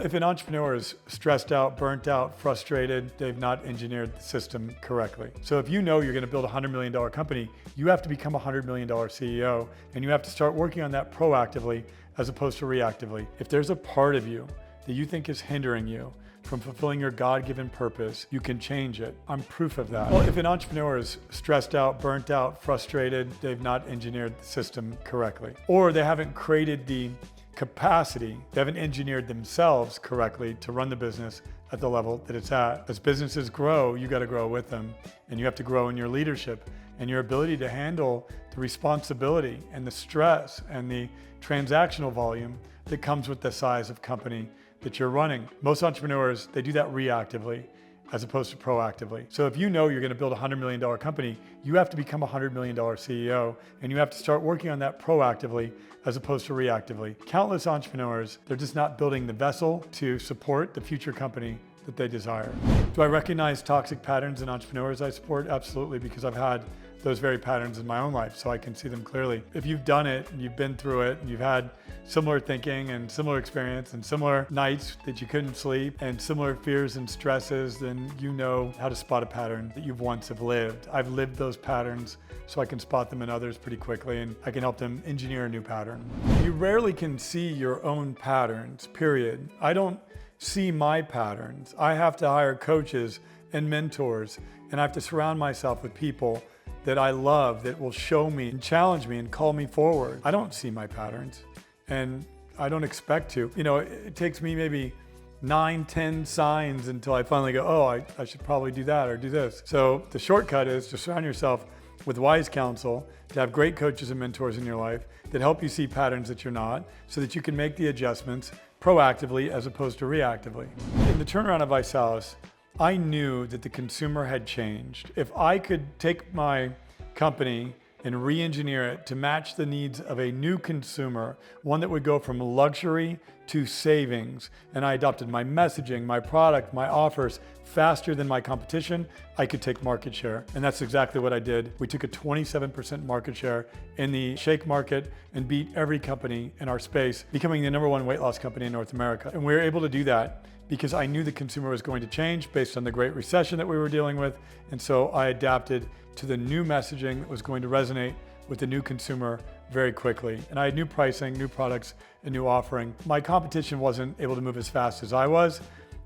if an entrepreneur is stressed out, burnt out, frustrated, they've not engineered the system correctly. So if you know you're going to build a $100 million company, you have to become a $100 million CEO, and you have to start working on that proactively as opposed to reactively. If there's a part of you that you think is hindering you from fulfilling your God-given purpose, you can change it. I'm proof of that. Well, if an entrepreneur is stressed out, burnt out, frustrated, they've not engineered the system correctly, or they haven't created the capacity, they haven't engineered themselves correctly to run the business at the level that it's at. As businesses grow, you got to grow with them, and you have to grow in your leadership and your ability to handle the responsibility and the stress and the transactional volume that comes with the size of company that you're running. Most entrepreneurs, they do that reactively as opposed to proactively. So if you know you're going to build a $100 million company, you have to become a $100 million CEO, and you have to start working on that proactively as opposed to reactively. Countless entrepreneurs, they're just not building the vessel to support the future company that they desire. Do I recognize toxic patterns in entrepreneurs I support? Absolutely, because I've had those very patterns in my own life, so I can see them clearly. If you've done it and you've been through it and you've had similar thinking and similar experience and similar nights that you couldn't sleep and similar fears and stresses, then you know how to spot a pattern that you've once have lived. I've lived those patterns, so I can spot them in others pretty quickly, and I can help them engineer a new pattern. You rarely can see your own patterns, period. I don't see my patterns. I have to hire coaches and mentors, and I have to surround myself with people that I love, that will show me and challenge me and call me forward. I don't see my patterns, and I don't expect to. You know, it takes me maybe 9, 10 signs until I finally go, oh, I should probably do that or do this. So the shortcut is to surround yourself with wise counsel, to have great coaches and mentors in your life that help you see patterns that you're not, so that you can make the adjustments proactively as opposed to reactively. In the turnaround of Visalis, I knew that the consumer had changed. If I could take my company and re-engineer it to match the needs of a new consumer, one that would go from luxury to savings, and I adopted my messaging, my product, my offers faster than my competition, I could take market share. And that's exactly what I did. We took a 27% market share in the shake market and beat every company in our space, becoming the #1 weight loss company in North America. And we were able to do that because I knew the consumer was going to change based on the Great Recession that we were dealing with. And so I adapted to the new messaging that was going to resonate with the new consumer very quickly. And I had new pricing, new products, and new offering. My competition wasn't able to move as fast as I was,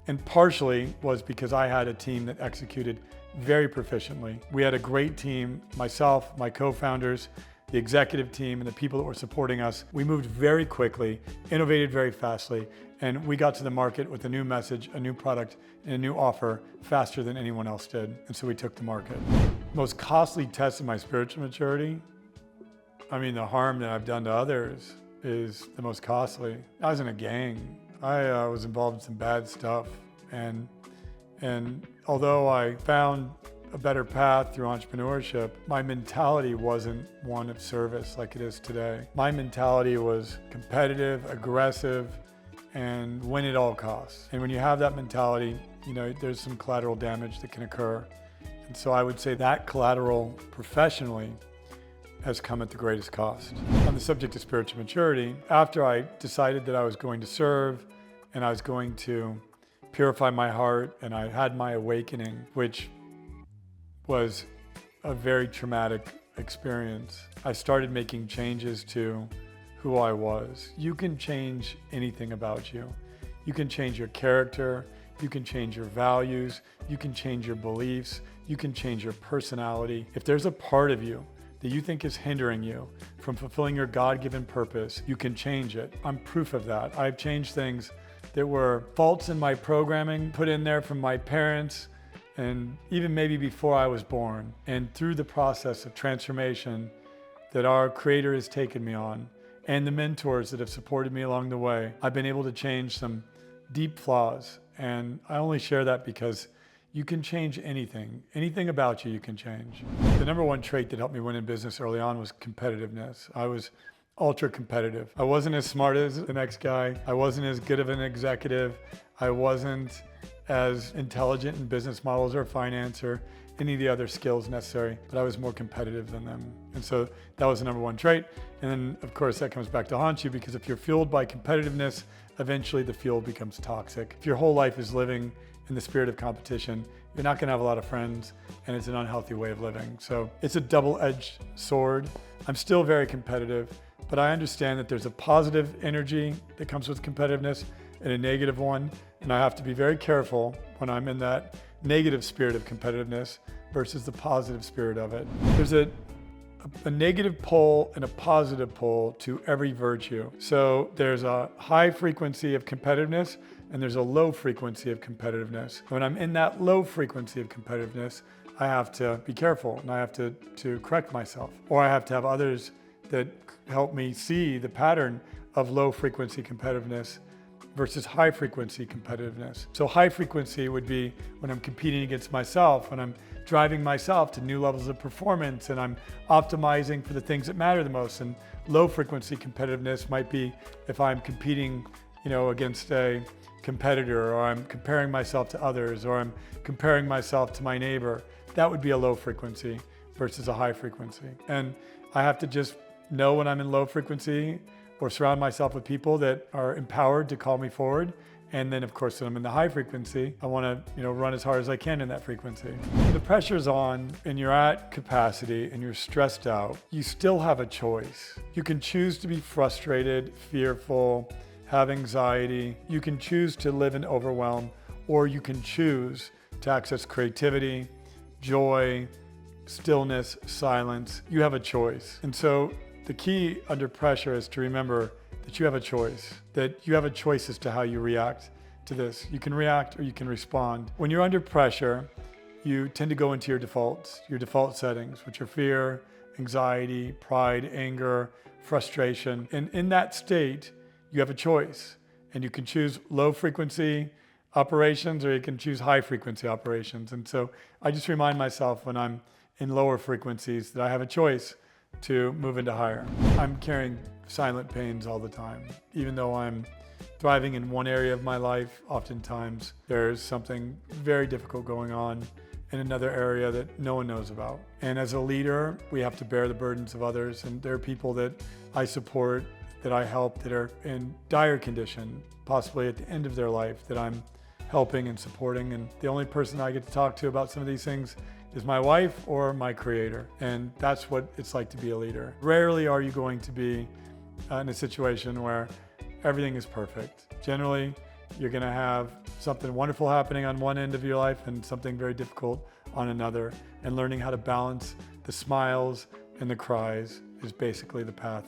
and partially was because I had a team that executed very proficiently. We had a great team, myself, my co-founders, the executive team, and the people that were supporting us. We moved very quickly, innovated very fastly, and we got to the market with a new message, a new product, and a new offer faster than anyone else did. And so we took the market. Most costly test of my spiritual maturity, I mean, the harm that I've done to others is the most costly. I was in a gang. I was involved in some bad stuff. And although I found a better path through entrepreneurship, my mentality wasn't one of service like it is today. My mentality was competitive, aggressive, and win at all costs. And when you have that mentality, you know, there's some collateral damage that can occur. And so I would say that collateral professionally has come at the greatest cost. On the subject of spiritual maturity, after I decided that I was going to serve and I was going to purify my heart, and I had my awakening, which was a very traumatic experience, I started making changes to who I was. You can change anything about you. You can change your character, you can change your values, you can change your beliefs, you can change your personality. If there's a part of you that you think is hindering you from fulfilling your God-given purpose, you can change it. I'm proof of that. I've changed things that were faults in my programming, put in there from my parents, and even maybe before I was born. And through the process of transformation that our Creator has taken me on, and the mentors that have supported me along the way, I've been able to change some deep flaws. And I only share that because you can change anything. Anything about you, you can change. The #1 trait that helped me win in business early on was competitiveness. I was ultra competitive. I wasn't as smart as the next guy. I wasn't as good of an executive. I wasn't as intelligent in business models or finance or any of the other skills necessary, but I was more competitive than them. And so that was the #1 trait. And then of course that comes back to haunt you, because if you're fueled by competitiveness eventually the fuel becomes toxic. If your whole life is living in the spirit of competition, you're not gonna have a lot of friends, and it's an unhealthy way of living. So it's a double-edged sword. I'm still very competitive, but I understand that there's a positive energy that comes with competitiveness and a negative one, and I have to be very careful when I'm in that negative spirit of competitiveness versus the positive spirit of it. There's a negative pole and a positive pole to every virtue. So there's a high frequency of competitiveness and there's a low frequency of competitiveness. When I'm in that low frequency of competitiveness, I have to be careful and I have to correct myself, or I have to have others that help me see the pattern of low frequency competitiveness versus high frequency competitiveness. So high frequency would be when I'm competing against myself, when I'm driving myself to new levels of performance and I'm optimizing for the things that matter the most. And low frequency competitiveness might be if I'm competing, against a competitor, or I'm comparing myself to others, or I'm comparing myself to my neighbor. That would be a low frequency versus a high frequency. And I have to just know when I'm in low frequency or surround myself with people that are empowered to call me forward. And then of course, when I'm in the high frequency, I want to, run as hard as I can in that frequency. When the pressure's on and you're at capacity and you're stressed out, you still have a choice. You can choose to be frustrated, fearful, have anxiety. You can choose to live in overwhelm, or you can choose to access creativity, joy, stillness, silence. You have a choice. And so the key under pressure is to remember that you have a choice, that you have a choice as to how you react to this. You can react or you can respond. When you're under pressure, you tend to go into your default settings, which are fear, anxiety, pride, anger, frustration. And in that state, you have a choice, and you can choose low frequency operations or you can choose high frequency operations. And so I just remind myself when I'm in lower frequencies that I have a choice to move into higher. I'm carrying silent pains all the time. Even though I'm thriving in one area of my life, oftentimes there's something very difficult going on in another area that no one knows about. And as a leader, we have to bear the burdens of others. And there are people that I support, that I help, that are in dire condition, possibly at the end of their life, that I'm helping and supporting. And the only person I get to talk to about some of these things is my wife or my creator. And that's what it's like to be a leader. Rarely are you going to be in a situation where everything is perfect. Generally, you're gonna have something wonderful happening on one end of your life and something very difficult on another. And learning how to balance the smiles and the cries is basically the path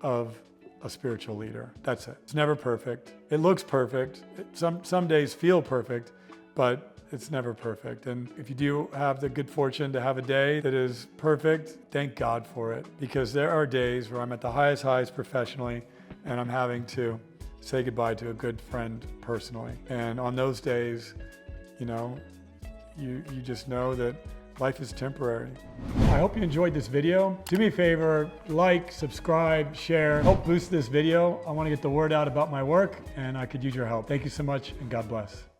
of a spiritual leader. That's it. It's never perfect. It looks perfect. Some days feel perfect, but it's never perfect. And if you do have the good fortune to have a day that is perfect, thank God for it. Because there are days where I'm at the highest highs professionally and I'm having to say goodbye to a good friend personally. And on those days, you just know that life is temporary. I hope you enjoyed this video. Do me a favor, like, subscribe, share, help boost this video. I want to get the word out about my work and I could use your help. Thank you so much and God bless.